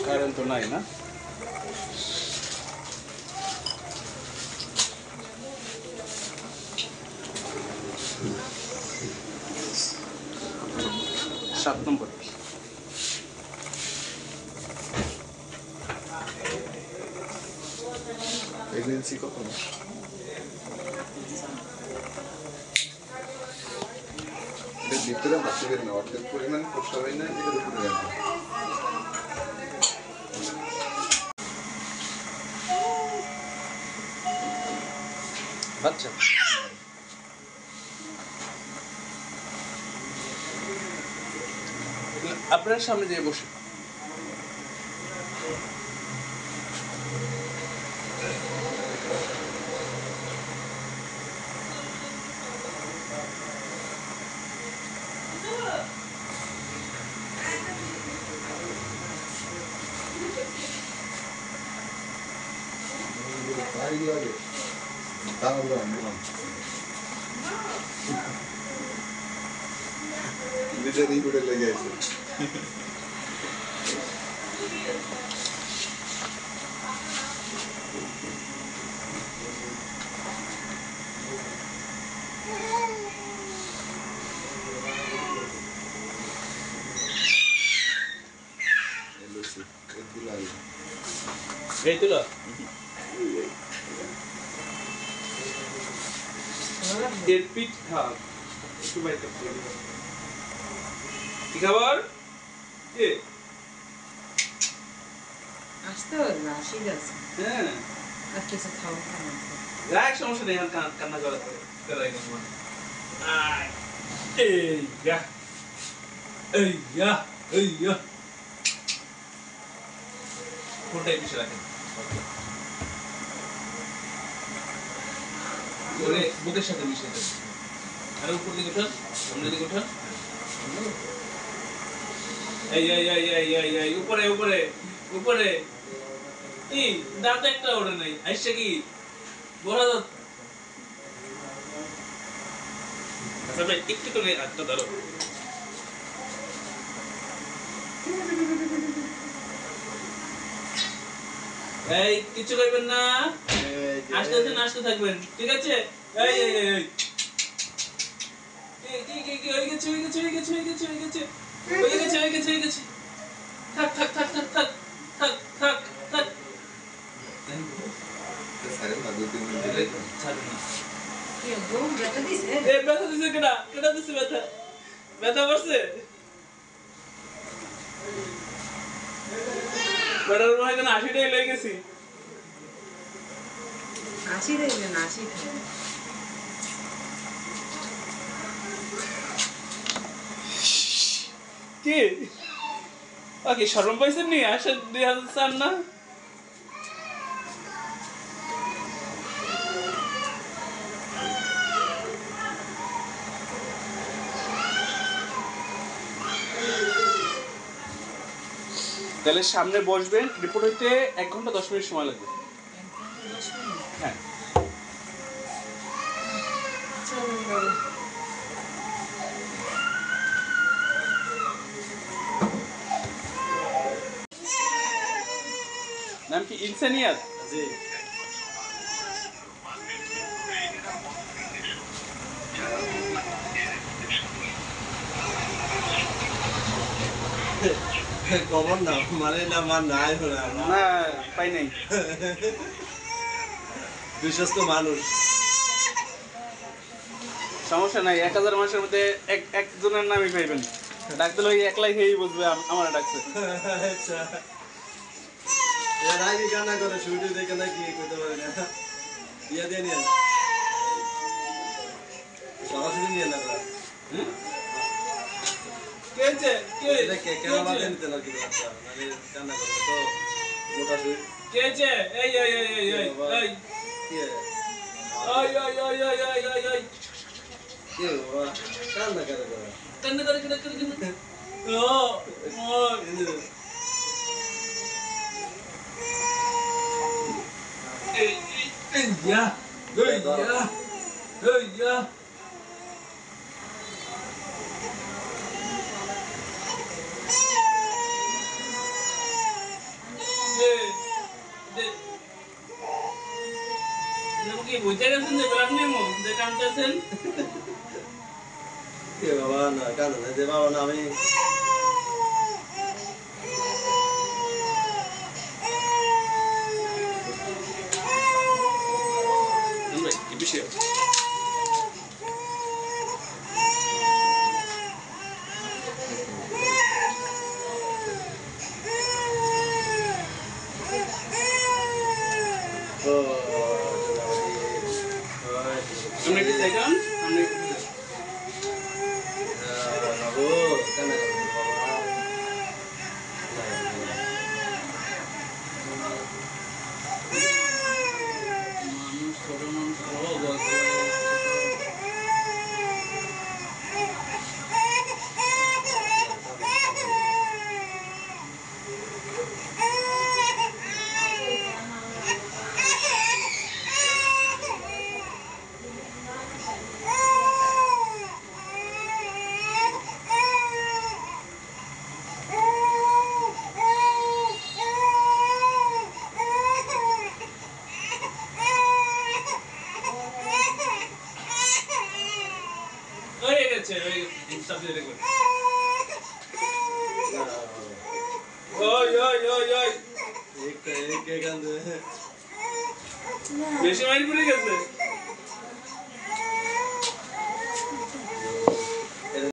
Current তো নাই না? সাত নম্বর। প্রেগনেন্সি কখন? এর ভিতরে বাচ্চাদের না অর্ধেক পরিমাণ প্রস্রাব হয় না, এটার উপরে রাখবে। বাচ্চা আপনার সামনে যেয়ে বসে। নিজেরই করে লেগে আছে। এই তুলো এর পিঠ খাও একটু বাইরে কি খাবার কে আসতে হবে না ঠিক আছে হ্যাঁ আর কিছু খাবো না রাখ সমস্যা নেই কান্না করাই না এই ইয়া এই ইয়া এই ইয়া কোনটাই পিছিয়ে রাখেন ওরে বুকের সাথে মিশিয়ে দেন আর উপর দিকে ওঠান সামনে দিকে ওঠান এই উপরে উপরে উপরে কি দাঁত একটা ওড়ে নাই আইসা কি বড় দাঁত আচ্ছা ভাই একটু করে হাতটা ধরো এই কিছু করবেন না আসতে থাকবেন ঠিক আছে এই এই এই কি হয়ে গেছে থাক সারে না দুই তিন মিনিট ছাড়ুন না কি গো ব্যথা দিছে এ ব্যথা দিছে কেডা দিছে ব্যথা করছে বড়র মনে কোন 80 টাই লয়ে গেছি 80 দেবে না 80 কি ওকে শরম পাইছেন নি আসে 2004 না তাহলে সামনে বসবেন রিপোর্ট হইতে 1 ঘন্টা 10 মিনিট সময় লাগবে হ্যাঁ নাম কি ইনসানিয়াত জি খবর না মানে না মান নাই হলো না পাই নাই বিশ্বস্ত মানুষ সমস্যা নাই 1000 মানুষের মধ্যে একজনের নামই পাইবেন ডাক দিলে ওই একলাই খেয়েই বুঝবে আমার ডাকছে আচ্ছা এর আগে গানা করে শুরু দেখে না কি করতে পারে না ইয়া দিয়ে নিয়ে সরাসরি নিয়ে না কেছে কে কে কেমন নিতে লাগে মানে গানা করে তো মোটা শুই কেছে এই কি এই কি ওরা কান্না করে কান্না করে ও ya বুঝতে গেছেন যে ব্লাড নেমো যে কাঁদতেছেন এ বাবা না কাঁদে না যে বাবা না আমি ভাই কি বিষয় ও আমরা কি চাই কারণ আমরা বাবু কান্না করবে বাবা মানুষ ছোট মানুষ ভালো বলতে হয়ে গেছে সাবজেক্ট রেকর্ড ওই ওই ওই ওই एक कांदे বেশি মাইল পড়ে গেছে